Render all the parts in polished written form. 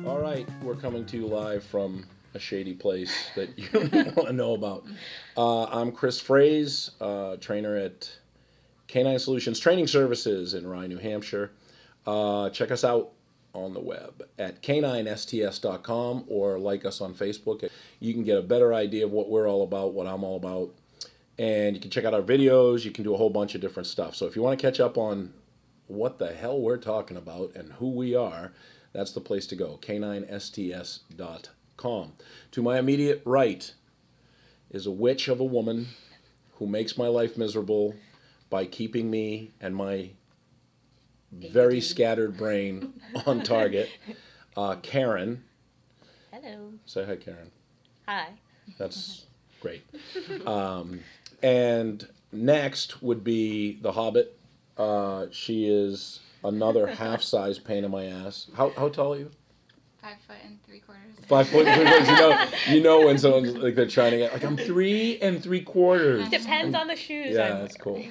All right, we're coming to you live from a shady place that you don't want to know about. I'm Chris Fraze, trainer at Canine Solutions Training Services in Rye, New Hampshire. Check us out on the web at caninests.com or like us on Facebook. You can get a better idea of what we're all about, what I'm all about. And you can check out our videos. You can do a whole bunch of different stuff. So if you want to catch up on what the hell we're talking about and who we are, that's the place to go, caninests.com. To my immediate right is a witch of a woman who makes my life miserable by keeping me and my very scattered brain on target. Karen. Hello. Say hi, Karen. Hi. That's great. And next would be the Hobbit. She is another half-size pain in my ass. How tall are you? 5 foot and 3/4. 5 foot and 3/4. You know when someone's like they're trying to get like I'm 3 3/4. Depends on the shoes. Yeah, that's cool.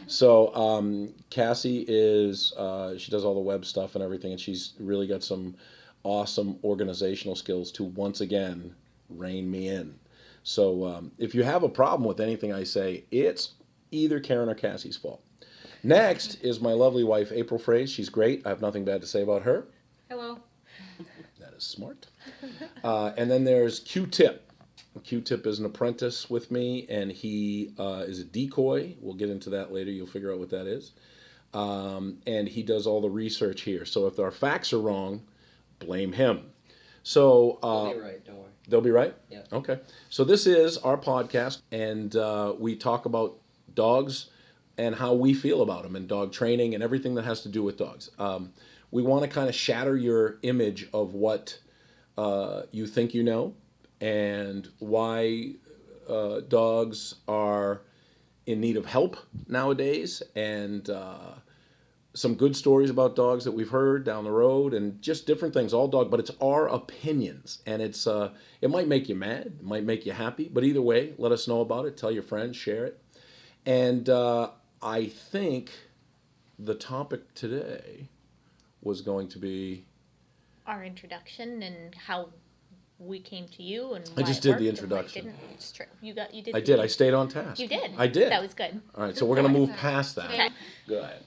So Cassie is she does all the web stuff and everything, and she's really got some awesome organizational skills to once again rein me in. So if you have a problem with anything I say, it's either Karen or Cassie's fault. Next is my lovely wife, April Fraze. She's great. I have nothing bad to say about her. Hello. That is smart. And then there's Q-Tip. Q-Tip is an apprentice with me, and he is a decoy. We'll get into that later. You'll figure out what that is. And he does all the research here. So if our facts are wrong, blame him. So They'll be right, don't worry. They'll be right? Yeah. Okay. So this is our podcast, and we talk about dogs and how we feel about them and dog training and everything that has to do with dogs. We want to kind of shatter your image of what you think you know and why dogs are in need of help nowadays, and some good stories about dogs that we've heard down the road, and just different things, all dog, but it's our opinions, and it's it might make you mad, it might make you happy, but either way, let us know about it, tell your friends, share it. And I think the topic today was going to be our introduction and how we came to you and I why just it did the worked and why it introduction. didn't. It's true. You did. I did. I stayed on task. You did. I did. That was good. All right, so we're going to move So past that. today- Go ahead.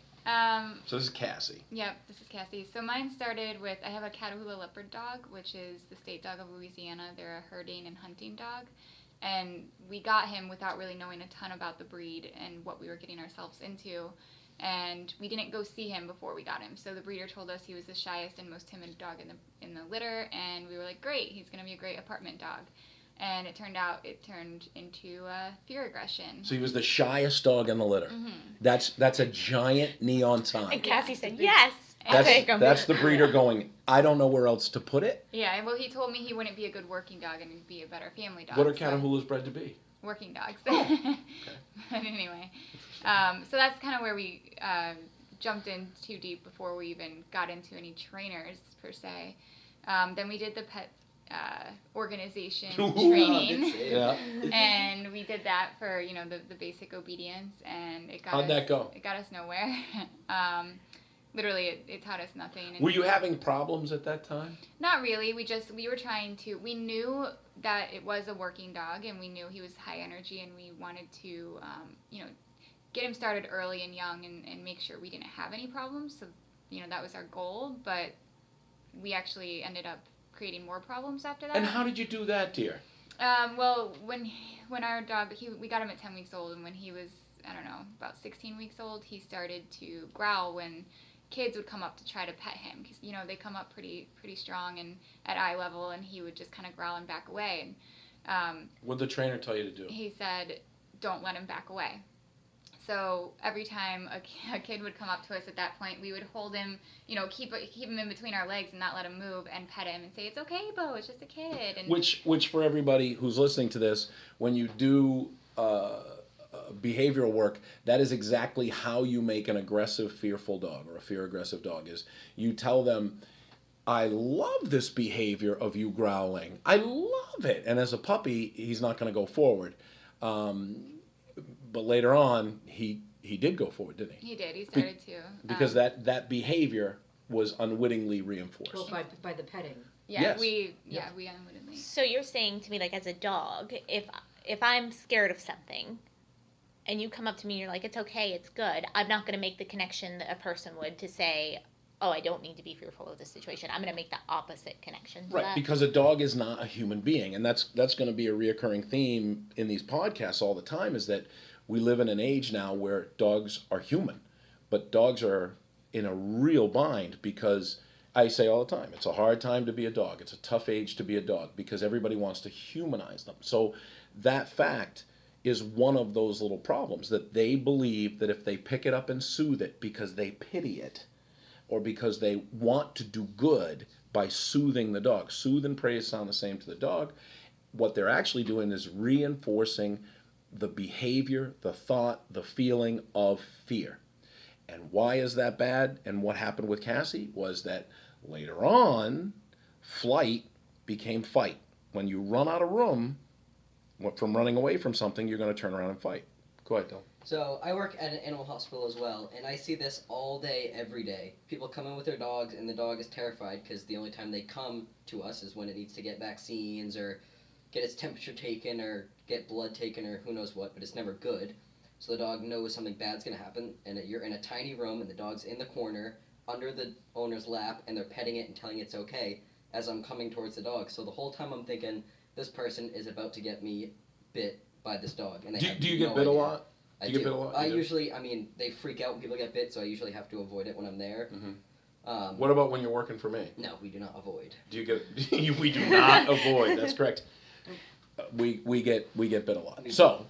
So this is Cassie. Yep, this is Cassie. So mine started with, I have a Catahoula leopard dog, which is the state dog of Louisiana. They're a herding and hunting dog. And we got him without really knowing a ton about the breed and what we were getting ourselves into. And we didn't go see him before we got him. So the breeder told us he was the shyest and most timid dog in the litter. And we were like, great, he's going to be a great apartment dog. And it turned into fear aggression. So he was the shyest dog in the litter. Mm-hmm. That's a giant neon sign. And Cassie said, yes, I'll take him. That's the breeder going, I don't know where else to put it. Yeah, well, he told me he wouldn't be a good working dog and he'd be a better family dog. What are Catahoulas bred to be? Working dogs. Oh, okay. But anyway, so that's kind of where we jumped in too deep before we even got into any trainers per se. Then we did the pet organization training. Yeah. And we did that for the basic obedience, and it got How'd that go? It got us nowhere. Literally, it taught us nothing. And Were you having problems at that time? not really. We were trying to. We knew that it was a working dog, and we knew he was high energy, and we wanted to, get him started early and young, and make sure we didn't have any problems. So, that was our goal. But we actually ended up creating more problems after that. And how did you do that, dear? Well, when our dog, we got him at 10 weeks old, and when he was, I don't know, about 16 weeks old, he started to growl when kids would come up to try to pet him, because they come up pretty strong and at eye level, and he would just kind of growl and back away. And What'd the trainer tell you to do? he said, "Don't let him back away." So every time a kid would come up to us at that point, we would hold him, keep him in between our legs and not let him move, and pet him and say, "It's okay, Bo, it's just a kid." And Which for everybody who's listening to this, when you do behavioral work, that is exactly how you make an aggressive, fearful dog, or a fear-aggressive dog, is you tell them, I love this behavior of you growling. I love it. And as a puppy, he's not going to go forward. Um, but later on, he did go forward, didn't he? He did. He Be- started to. because that behavior was unwittingly Well, reinforced. by the petting. Yeah, Yes. we unwittingly. So you're saying to me, like, as a dog, if I'm scared of something, and you come up to me and you're like, it's okay, it's good, I'm not going to make the connection that a person would to say, oh, I don't need to be fearful of this situation. I'm going to make the opposite connection. Right, because a dog is not a human being, and that's going to be a reoccurring theme in these podcasts all the time. Is that we live in an age now where dogs are human, but dogs are in a real bind because I say all the time, it's a hard time to be a dog. It's a tough age to be a dog because everybody wants to humanize them. So that fact is one of those little problems that they believe that if they pick it up and soothe it because they pity it or because they want to do good by soothing the dog. Soothe and praise sound the same to the dog. What they're actually doing is reinforcing the behavior, the thought, the feeling of fear. And why is that bad? And what happened with Cassie was that later on, flight became fight. When you run out of room from running away from something, you're going to turn around and fight. Go ahead, Dylan. So I work at an animal hospital as well, and I see this all day, every day. People come in with their dogs, and the dog is terrified because the only time they come to us is when it needs to get vaccines or get its temperature taken or get blood taken or who knows what, but it's never good. So the dog knows something bad's going to happen, and you're in a tiny room, and the dog's in the corner under the owner's lap, and they're petting it and telling it's okay as I'm coming towards the dog. So the whole time I'm thinking, this person is about to get me bit by this dog. And Do you get bit a lot? I You do. get bit a lot? I You do? usually, they freak out when people get bit, so I usually have to avoid it when I'm there. Mm-hmm. What about when you're working for me? No, we do not avoid. Do you get? We do not avoid. That's correct. We get bit a lot. So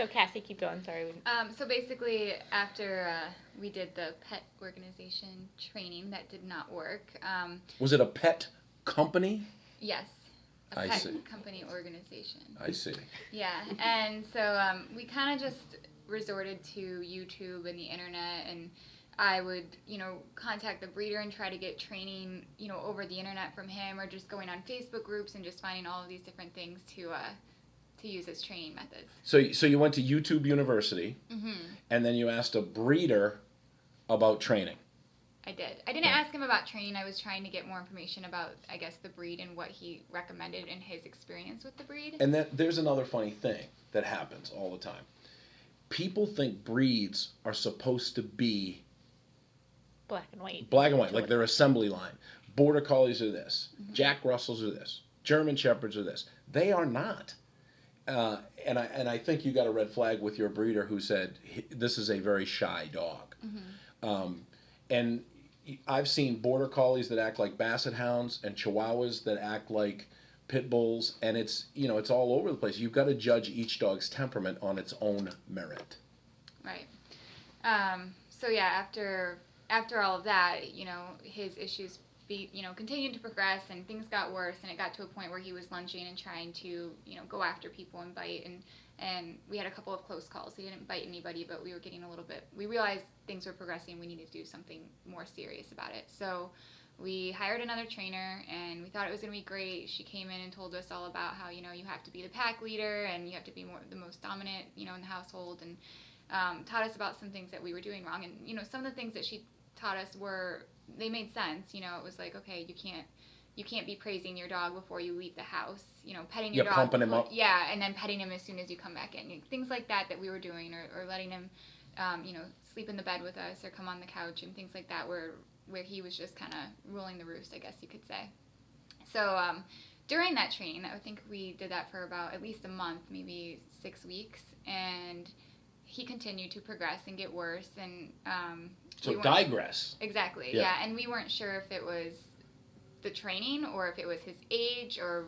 Cassie, keep going. Sorry. So basically, after we did the pet organization training, that did not work. was it a pet company? Yes, a I pet see. company organization. I see. Yeah, and so we kind of just resorted to YouTube and the internet, and I would, contact the breeder and try to get training, over the internet from him, or just going on Facebook groups and just finding all of these different things to use as training methods. So you went to YouTube University, and then you asked a breeder about training. I did. I didn't ask him about training. I was trying to get more information about, I guess, the breed and what he recommended in his experience with the breed. And there's another funny thing that happens all the time. People think breeds are supposed to be Black and white. Black and white, like their assembly line. Border Collies are this. Jack Russells are this. German Shepherds are this. They are not. And I think you got a red flag with your breeder who said this is a very shy dog. And I've seen Border Collies that act like Basset Hounds and Chihuahuas that act like Pit Bulls, and it's all over the place. You've got to judge each dog's temperament on its own merit. Right. So yeah, after all of that, his issues continued to progress, and things got worse, and it got to a point where he was lunging and trying to, go after people and bite, and we had a couple of close calls. He didn't bite anybody, but we were getting a little bit, we realized things were progressing, we needed to do something more serious about it. So we hired another trainer, and we thought it was going to be great. She came in and told us all about how, you have to be the pack leader, and you have to be the most dominant, in the household, and taught us about some things that we were doing wrong. And, some of the things that she taught us they made sense. It was like, okay, you can't be praising your dog before you leave the house, petting your dog. Pumping him up. Yeah, and then petting him as soon as you come back in. Things like that we were doing, or letting him, sleep in the bed with us or come on the couch and things like that where he was just kind of ruling the roost, I guess you could say. So during that training, I think we did that for about at least a month, maybe 6 weeks, and he continued to progress and get worse, and digress. Exactly. Yeah. Yeah, and we weren't sure if it was the training or if it was his age or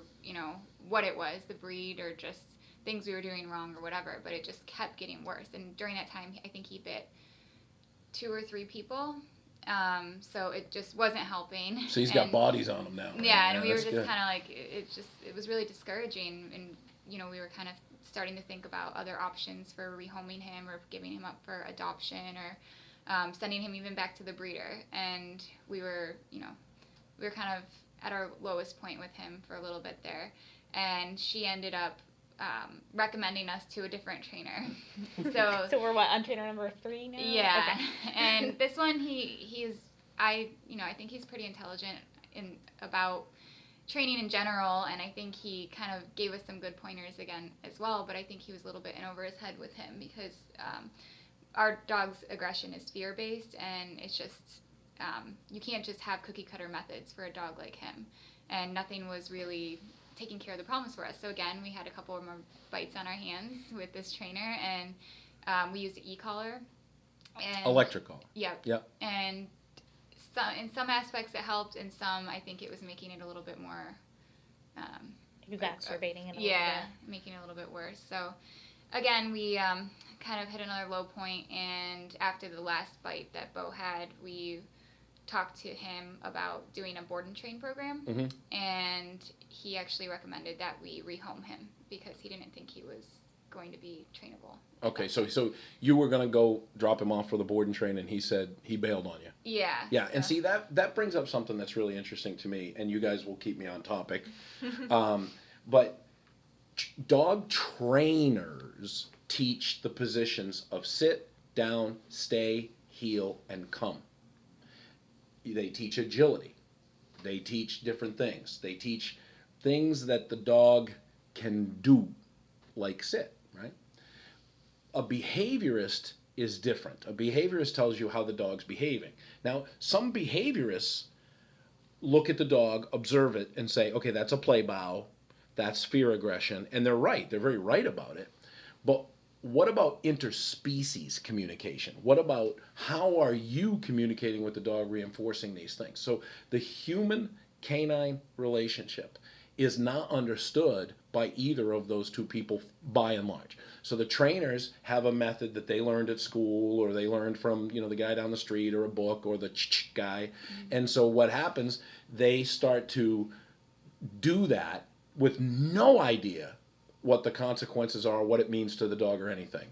what it was, the breed, or just things we were doing wrong or whatever, but it just kept getting worse. And during that time, I think he bit 2 or 3 people, so it just wasn't helping. So he's got bodies on him now. Right? Yeah, and we were just kind of like, it was really discouraging, and we were kind of starting to think about other options for rehoming him or giving him up for adoption, or sending him even back to the breeder. And we were we were kind of at our lowest point with him for a little bit there, and she ended up recommending us to a different trainer. So we're what, on trainer number 3 now? Yeah, Okay. and this one he's I think he's pretty intelligent about training in general, and I think he kind of gave us some good pointers again as well. But I think he was a little bit in over his head with him because our dog's aggression is fear based, and it's just you can't just have cookie cutter methods for a dog like him, and nothing was really taking care of the problems for us. So again, we had a couple of more bites on our hands with this trainer, and we used the e-collar. And Electric collar. Yep. And in some aspects it helped, in some I think it was making it a little bit more exacerbating it a little bit. Making it a little bit worse. So again, we kind of hit another low point, and after the last bite that Bo had, we talked to him about doing a board and train program, and he actually recommended that we rehome him because he didn't think he was going to be trainable. Okay, so you were going to go drop him off for the board and train, and he said he bailed on you. Yeah. Yeah, and see, that brings up something that's really interesting to me, and you guys will keep me on topic. But dog trainers teach the positions of sit, down, stay, heel, and come. They teach agility. They teach different things. They teach things that the dog can do, like sit, right? A behaviorist is different. A behaviorist tells you how the dog's behaving. Now, some behaviorists look at the dog, observe it, and say, okay, that's a play bow, that's fear aggression, and they're right. They're very right about it. But what about interspecies communication? What about how are you communicating with the dog, reinforcing these things? So the human-canine relationship is not understood by either of those two people by and large. So the trainers have a method that they learned at school, or they learned from the guy down the street, or a book, or the guy. And so what happens, they start to do that with no idea what the consequences are, what it means to the dog, or anything.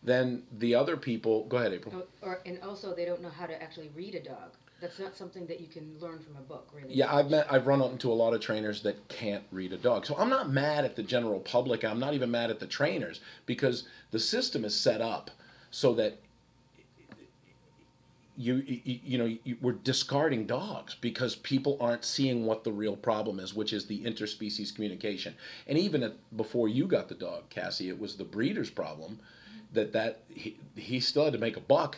Then the other people, go ahead, April. And also they don't know how to actually read a dog. That's not something that you can learn from a book, really. Yeah, I've run into a lot of trainers that can't read a dog. So I'm not mad at the general public. I'm not even mad at the trainers, because the system is set up so that we're discarding dogs because people aren't seeing what the real problem is, which is the interspecies communication. And even before you got the dog, Cassie, it was the breeder's problem that he still had to make a buck.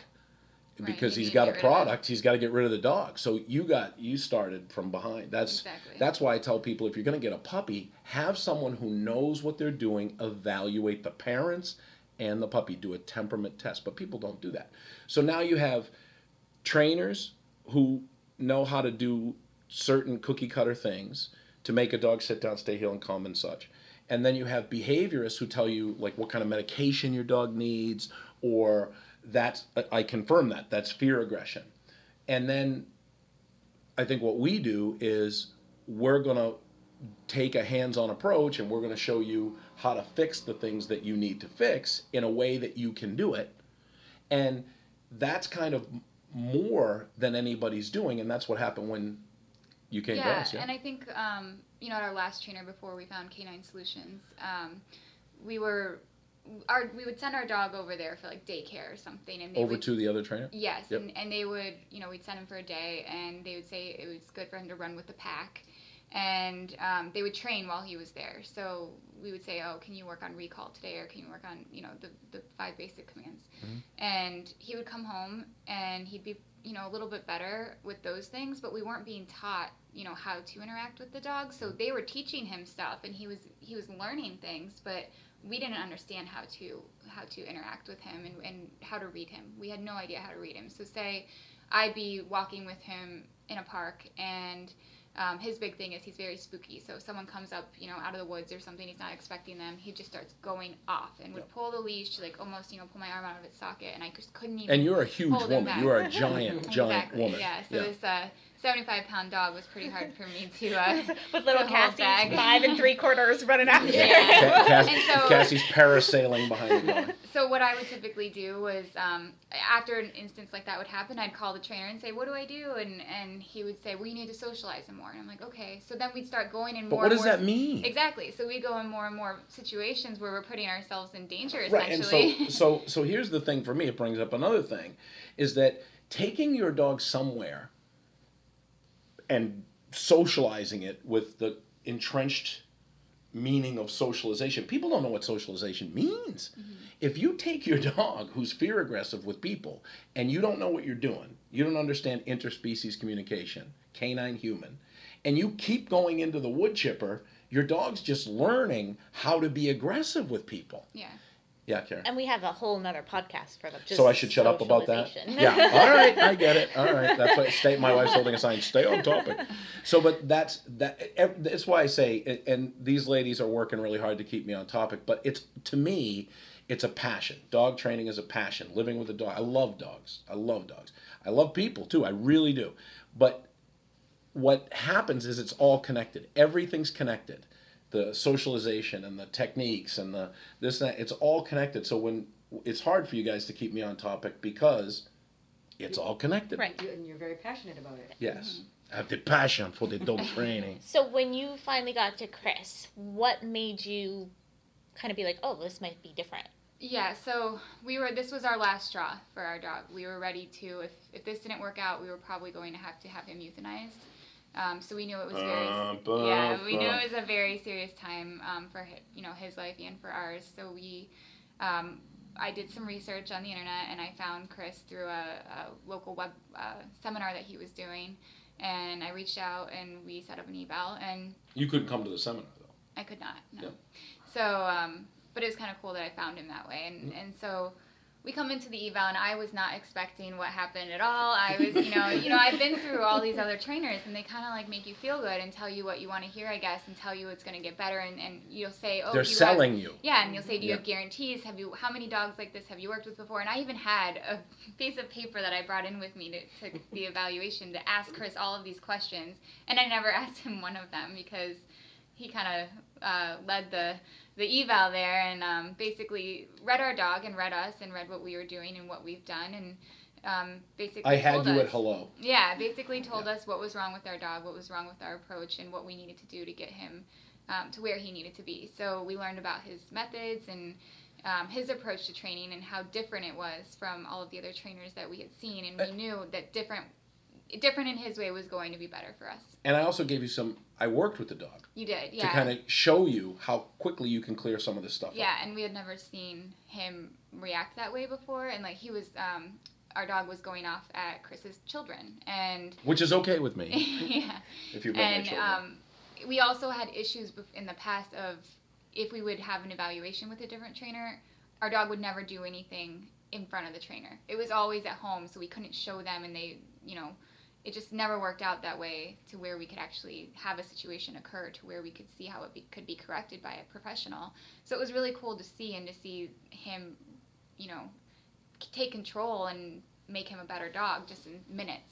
Right, because he's got a product, he's got to get rid of the dog. So you started from behind. That's why I tell people, if you're going to get a puppy, have someone who knows what they're doing, evaluate the parents and the puppy, do a temperament test. But people don't do that. So now you have trainers who know how to do certain cookie cutter things to make a dog sit down, stay, heel, and come and such. And then you have behaviorists who tell you like what kind of medication your dog needs, or I confirm that's fear aggression. And then I think what we do is we're going to take a hands-on approach, and we're going to show you how to fix the things that you need to fix in a way that you can do it. And that's kind of more than anybody's doing, and that's what happened when you came to us. Yeah, and I think at our last trainer before we found Canine Solutions, we would send our dog over there for like daycare or something, and to the other trainer. Yes, yep. and they would we'd send him for a day, and they would say it was good for him to run with the pack, and they would train while he was there. So we would say, oh, can you work on recall today, or can you work on the 5 basic commands? And he would come home and he'd be a little bit better with those things, but we weren't being taught how to interact with the dog. So they were teaching him stuff, and he was learning things, but we didn't understand how to interact with him and how to read him. We had no idea how to read him. So say I'd be walking with him in a park, and his big thing is he's very spooky. So if someone comes up, out of the woods or something, he's not expecting them, he just starts going off and would pull the leash, like almost, pull my arm out of its socket, and I just couldn't even. And you're a huge woman. Back. You are a giant Exactly, woman. Yeah. So 75-pound dog was pretty hard for me to with little to hold Cassie's back. 5 3/4 running after. Yeah. her. And so- Cassie's parasailing behind the dog. So what I would typically do was, after an instance like that would happen, I'd call the trainer and say, "What do I do?" And he would say, "Well, you need to socialize him more." And I'm like, "Okay." So then we'd start going in But more. what and does more that mean? Exactly. So we go in more and more situations where we're putting ourselves in danger, Right, and essentially. so here's the thing for me. It brings up another thing, is that taking your dog somewhere and socializing it with the entrenched meaning of socialization. People don't know what socialization means. Mhm. If you take your dog who's fear aggressive with people and you don't know what you're doing, you don't understand interspecies communication, canine human, and you keep going into the wood chipper, your dog's just learning how to be aggressive with people. Yeah. Yeah, Karen. And we have a whole nother podcast for them. So I should shut up about that? socialization. Yeah. All right, I get it. All right. That's why my wife's holding a sign, stay on topic. So, but that's why I say, and these ladies are working really hard to keep me on topic, but to me, it's a passion. Dog training is a passion. Living with a dog. I love dogs. I love dogs. I love people too. I really do. But what happens is it's all connected. Everything's connected. The socialization and the techniques and the this and that, it's all connected. So when it's hard for you guys to keep me on topic because it's all connected. Right. And you're very passionate about it. Yes. I have the passion for the dog training. So when you finally got to Chris, what made you kind of be like, oh, this might be different? Yeah, so this was our last straw for our dog. We were ready to, if this didn't work out, we were probably going to have him euthanized. So we knew it was we knew it was a very serious time for his life and for ours. So I did some research on the internet and I found Chris through a local web seminar that he was doing, and I reached out and we set up an eval. And You couldn't come to the seminar though. I could not. No. Yep. So but it was kind of cool that I found him that way, and so. We come into the eval and I was not expecting what happened at all. I was, I've been through all these other trainers and they kind of like make you feel good and tell you what you want to hear, I guess, and tell you it's going to get better. And you'll say, oh, they're selling you. Yeah, and you'll say, do you Yeah. have guarantees? How many dogs like this have you worked with before? And I even had a piece of paper that I brought in with me to the evaluation to ask Chris all of these questions. And I never asked him one of them because he kind of led the eval there and basically read our dog and read us and read what we were doing and what we've done and basically I had told you us, at hello. Yeah, basically told us what was wrong with our dog, what was wrong with our approach, and what we needed to do to get him to where he needed to be. So we learned about his methods and his approach to training and how different it was from all of the other trainers that we had seen, and we knew that different in his way was going to be better for us. And I also gave you I worked with the dog. You did, yeah. To kind of show you how quickly you can clear some of this stuff Yeah, up. and we had never seen him react that way before, and like he was, our dog was going off at Chris's children, and Which is okay with me. yeah, If you've met my and children. we also had issues in the past of if we would have an evaluation with a different trainer, our dog would never do anything in front of the trainer. It was always at home, so we couldn't show them, and they, it just never worked out that way to where we could actually have a situation occur to where we could see how it could be corrected by a professional. So it was really cool to see him, take control and make him a better dog just in minutes.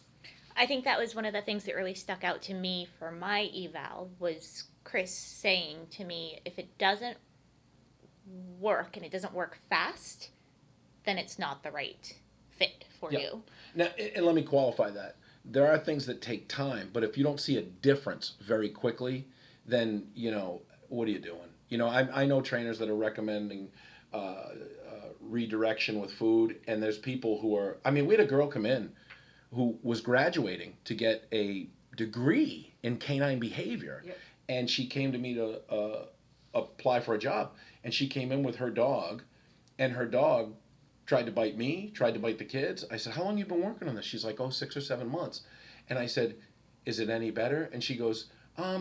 I think that was one of the things that really stuck out to me for my eval was Chris saying to me, if it doesn't work and it doesn't work fast, then it's not the right fit for Yeah. you. Now, and let me qualify that. There are things that take time, but if you don't see a difference very quickly, then, what are you doing? I know trainers that are recommending redirection with food, and there's people who are, we had a girl come in who was graduating to get a degree in canine behavior. Yep. And she came to me to apply for a job, and she came in with her dog, and her dog tried to bite me, tried to bite the kids. I said, how long have you been working on this? She's like, 6 or 7 months. And I said, is it any better? And she goes,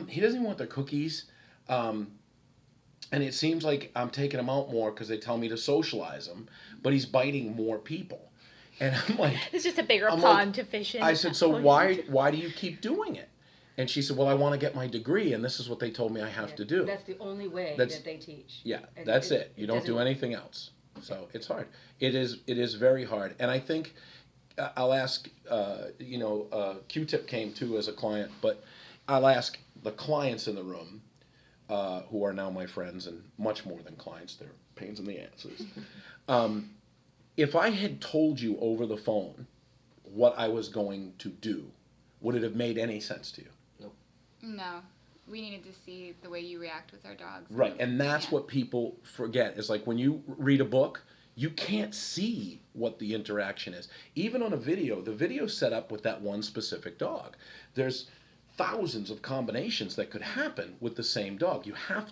he doesn't even want the cookies. And it seems like I'm taking him out more because they tell me to socialize him, but he's biting more people. And I'm like, It's just a bigger I'm pond like- to fish in. I said, so why do you keep doing it? And she said, well, I want to get my degree, and this is what they told me I have Yeah, to do. That's the only way That's- that they teach. Yeah, And that's it. You don't do doesn't- anything else. So it's hard. It is very hard. And I think I'll ask, Q-Tip came too as a client, but I'll ask the clients in the room, who are now my friends and much more than clients, they're pains in the asses. Um, if I had told you over the phone what I was going to do, would it have made any sense to you? Nope. No. We needed to see the way you react with our dogs. Right, and that's Yeah. what people forget is like when you read a book, you can't see what the interaction is. Even on a video, the video's set up with that one specific dog. There's thousands of combinations that could happen with the same dog.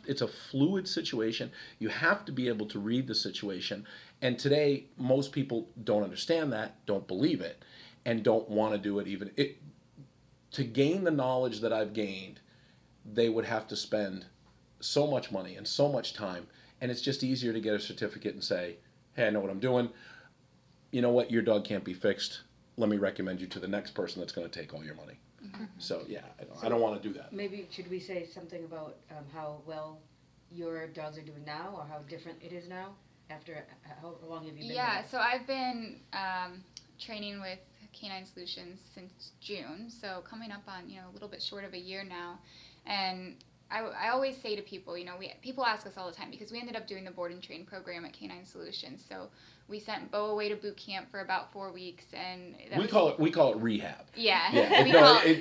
It's a fluid situation. You have to be able to read the situation. And today, most people don't understand that, don't believe it, and don't want to do it even. To gain the knowledge that I've gained, they would have to spend so much money and so much time, and it's just easier to get a certificate and say, hey, I know what I'm doing. You know what? Your dog can't be fixed. Let me recommend you to the next person that's going to take all your money. Mm-hmm. So yeah, I don't want to do that. Maybe should we say something about how well your dogs are doing now, or how different it is now? After how long have you been? Yeah, with so I've been training with Canine Solutions since June, so coming up on a little bit short of a year now, and I always say to people, people ask us all the time because we ended up doing the board and train program at Canine Solutions, so we sent Bo away to boot camp for about 4 weeks, and We call it rehab. Yeah, Yeah.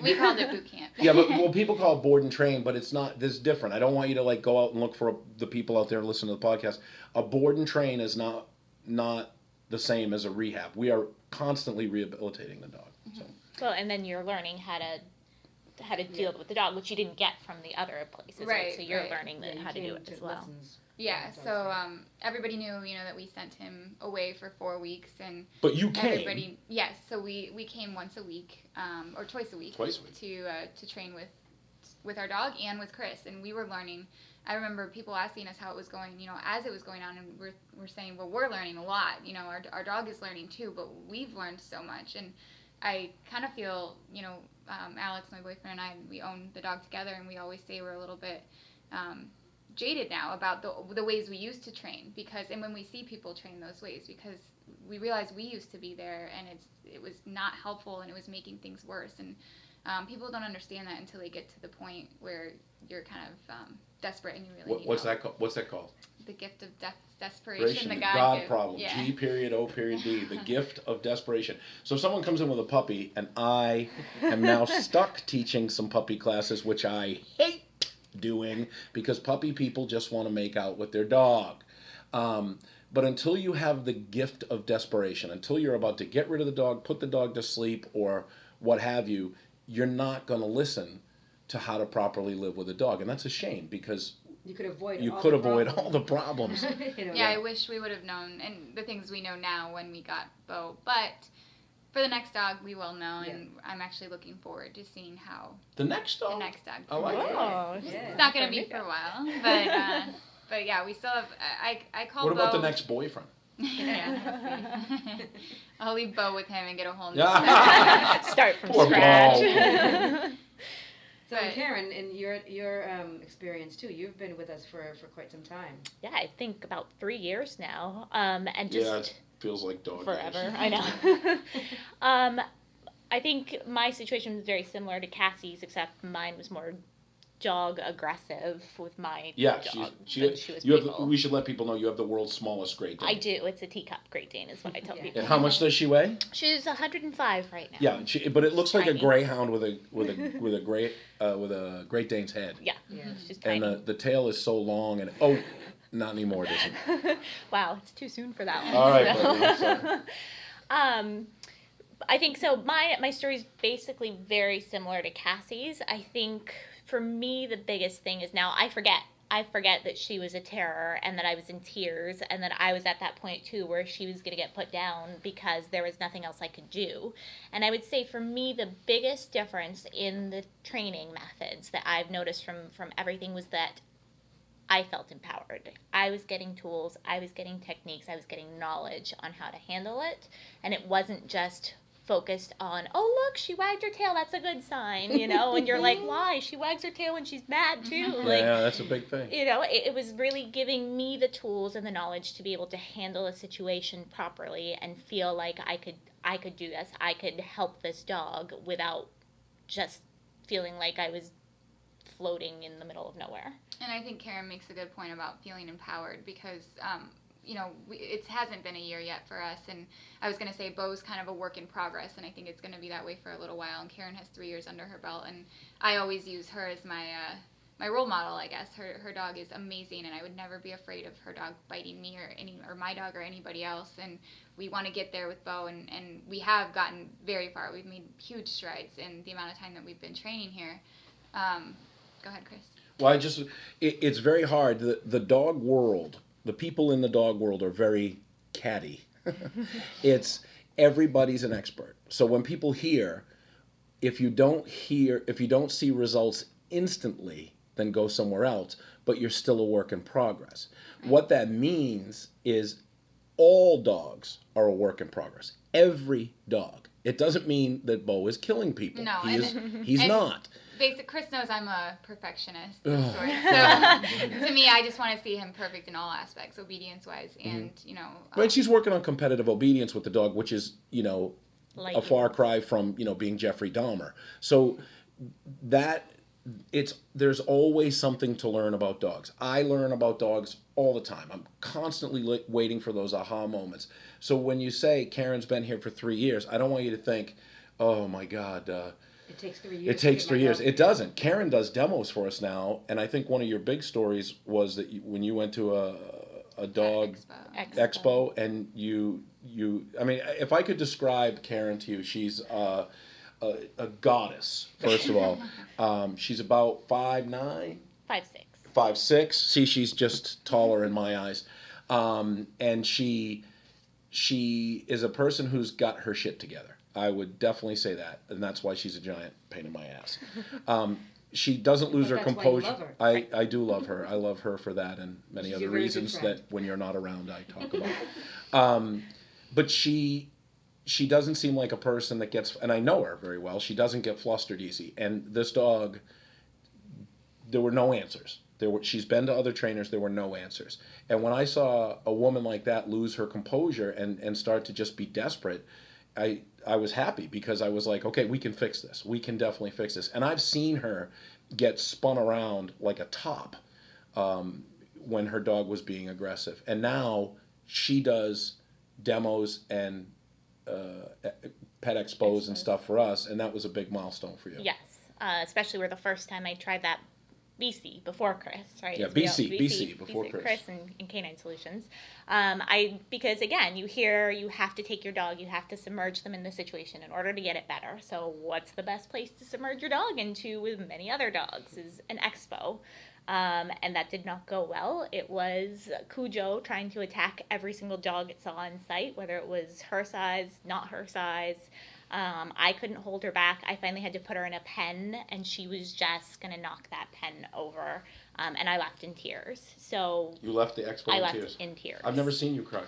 we called it boot camp. Yeah, but well, people call it board and train, but it's not. This is different. I don't want you to like go out and look for the people out there listening to the podcast. A board and train is not the same as a rehab. We are constantly rehabilitating the dog. So. Well, and then you're learning how to deal with the dog, which you didn't get from the other places, right? So you're Right. learning how to do it as well. Lessons. Yeah, so everybody knew, that we sent him away for 4 weeks, and But you came. everybody, yes, so we came once a week, or twice a week, to train with our dog and with Chris, and we were learning. I remember people asking us how it was going, as it was going on, and we're saying, well, we're learning a lot, our dog is learning too, but we've learned so much, and I kind of feel, Alex, my boyfriend, and I, we own the dog together, and we always say we're a little bit jaded now about the ways we used to train, and when we see people train those ways, because we realize we used to be there, and it was not helpful, and it was making things worse, and people don't understand that until they get to the point where you're kind of desperate and you really need What's help. that called? What's that called? The gift of desperation. The God God gives. problem. Yeah. G.O.D. The gift of desperation. So if someone comes in with a puppy, and I am now stuck teaching some puppy classes, which I hate doing because puppy people just want to make out with their dog. But until you have the gift of desperation, until you're about to get rid of the dog, put the dog to sleep, or what have you, you're not going to listen to how to properly live with a dog. And that's a shame because you could avoid all the problems. Yeah, I wish we would have known, and the things we know now when we got Bo. But for the next dog, we will know, and I'm actually looking forward to seeing how the next dog. I like it. Oh, It's not going to be for a while, but yeah, we still have. I call. What about Bo, the next boyfriend? Yeah, I'll leave Bo with him and get a whole new start from Poor scratch. So Karen, in your experience too, you've been with us for quite some time. Yeah, I think about 3 years now, and just it feels like dog forever. years. I know. I think my situation was very similar to Cassie's, except mine was more dog aggressive with my dog. She was people. We should let people know you have the world's smallest Great Dane. I do. It's a teacup Great Dane, is what I tell people. And how much does she weigh? She's 105 right now. Yeah, but it looks Tiny. like a greyhound with a Great Dane's head. Yeah. She's tiny. And the tail is so long, and not anymore, does it? Wow, it's too soon for that one. All right, so. I think so. My story is basically very similar to Cassie's. I think for me the biggest thing is now I forget that she was a terror and that I was in tears and that I was at that point too where she was going to get put down because there was nothing else I could do. And I would say for me the biggest difference in the training methods that I've noticed from everything was that I felt empowered. I was getting tools, I was getting techniques, I was getting knowledge on how to handle it, and it wasn't just focused on, oh, look, she wagged her tail, that's a good sign, and you're like, why? She wags her tail when she's mad too. Yeah, that's a big thing. It was really giving me the tools and the knowledge to be able to handle a situation properly and feel like I could do this. I could help this dog without just feeling like I was floating in the middle of nowhere. And I think Karen makes a good point about feeling empowered because, it hasn't been a year yet for us. And I was going to say Bo's kind of a work in progress, and I think it's going to be that way for a little while. And Karen has 3 years under her belt, and I always use her as my role model, I guess. Her dog is amazing, and I would never be afraid of her dog biting me or my dog or anybody else. And we want to get there with Bo, and we have gotten very far. We've made huge strides in the amount of time that we've been training here. Go ahead, Chris. Well, it's very hard. The dog world, the people in the dog world are very catty. It's everybody's an expert. So when people if you don't see results instantly, then go somewhere else, but you're still a work in progress. Right. What that means is all dogs are a work in progress. Every dog. It doesn't mean that Bo is killing people. No, he's not. Chris knows I'm a perfectionist of sorts. So to me, I just want to see him perfect in all aspects, obedience-wise, and But she's working on competitive obedience with the dog, which is Like a far cry from being Jeffrey Dahmer. So there's always something to learn about dogs. I learn about dogs all the time. I'm constantly waiting for those aha moments. So when you say Karen's been here for 3 years, I don't want you to think, oh my God. It takes 3 years. It takes 3 years. It doesn't. Karen does demos for us now, and I think one of your big stories was that when you went to a dog expo and you I mean, if I could describe Karen to you, she's a goddess, first of all. She's about 5'9", 5'6". 5'6". See, she's just taller in my eyes. And she is a person who's got her shit together. I would definitely say that, and that's why she's a giant pain in my ass. She doesn't lose her composure. Why you love her. I do love her. I love her for that and many She's other your very good reasons friend. that when you're not around I talk about. But she doesn't seem like a person that gets, and I know her very well, she doesn't get flustered easy. And this dog, there were no answers. She's been to other trainers, there were no answers. And when I saw a woman like that lose her composure and start to just be desperate, I was happy because I was like, okay, we can fix this. We can definitely fix this. And I've seen her get spun around like a top when her dog was being aggressive. And now she does demos and pet expos and stuff for us, and that was a big milestone for you. Yes, especially where the first time I tried that BC before Chris, right? Yeah, BC before Chris. And Canine Solutions. Because again, you have to take your dog, you have to submerge them in the situation in order to get it better. So what's the best place to submerge your dog into with many other dogs is an expo. And that did not go well. It was Cujo trying to attack every single dog it saw on site, whether it was her size, not her size. I couldn't hold her back. I finally had to put her in a pen, and she was just going to knock that pen over. And I left in tears. So You left the expo I in tears. left in tears. I've never seen you cry.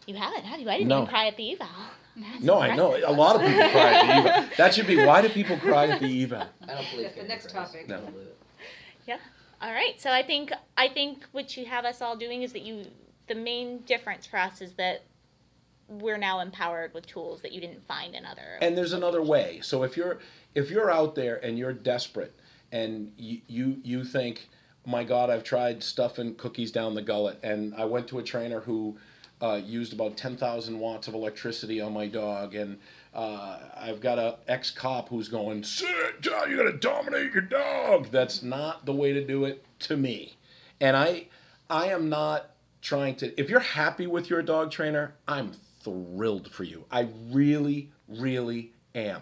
You haven't, have you? I didn't No. even cry at the eval. That's No, I know. impressive. A lot of people cry at the eval. That should be, why do people cry at the eval? I don't believe That's the Karen next cries. topic. No. I don't believe it. All right. So I think what you have us all doing is that the main difference for us is that we're now empowered with tools that you didn't find in other. And there's another way. So if you're out there and you're desperate and you think, my God, I've tried stuffing cookies down the gullet, and I went to a trainer who used about 10,000 watts of electricity on my dog, and I've got a ex-cop who's going, sit down, you gotta dominate your dog. That's not the way to do it to me. And I am not trying to, if you're happy with your dog trainer, I'm thrilled for you. I really, really am.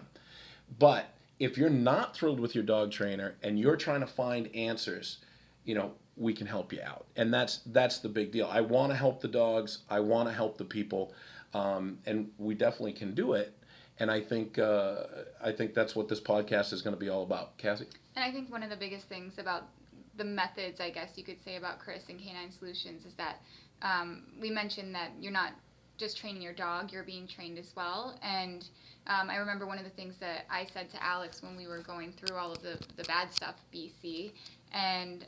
But if you're not thrilled with your dog trainer and you're trying to find answers, we can help you out. And that's the big deal. I want to help the dogs. I want to help the people. And we definitely can do it. And I think that's what this podcast is going to be all about. Cassie? And I think one of the biggest things about the methods, I guess you could say, about Chris and Canine Solutions is that we mentioned that you're not just training your dog, you're being trained as well. And I remember one of the things that I said to Alex when we were going through all of the bad stuff, BC, and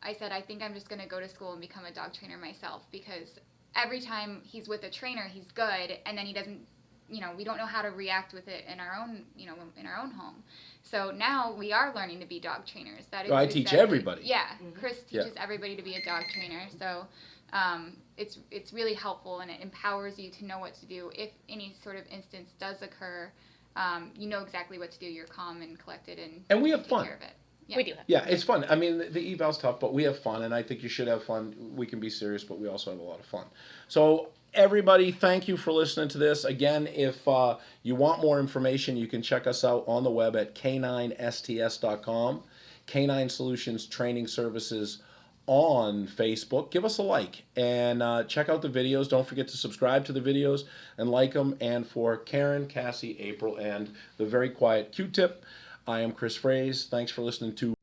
I said, I think I'm just going to go to school and become a dog trainer myself, because every time he's with a trainer, he's good, and then he doesn't, we don't know how to react with it in our own, in our own home. So now we are learning to be dog trainers. That is I what teach exactly- everybody. Yeah, Mhm. Chris teaches everybody to be a dog trainer. So it's really helpful, and it empowers you to know what to do if any sort of instance does occur. You know exactly what to do. You're calm and collected, and we have take fun. care of it. We do have. Yeah, it's fun. I mean, the eval's tough, but we have fun, and I think you should have fun. We can be serious, but we also have a lot of fun. So, everybody, thank you for listening to this. Again, if you want more information, you can check us out on the web at caninests.com, Canine Solutions Training Services on Facebook. Give us a like and check out the videos. Don't forget to subscribe to the videos and like them. And for Karen, Cassie, April, and the very quiet Q-Tip, I am Chris Fraze. Thanks for listening to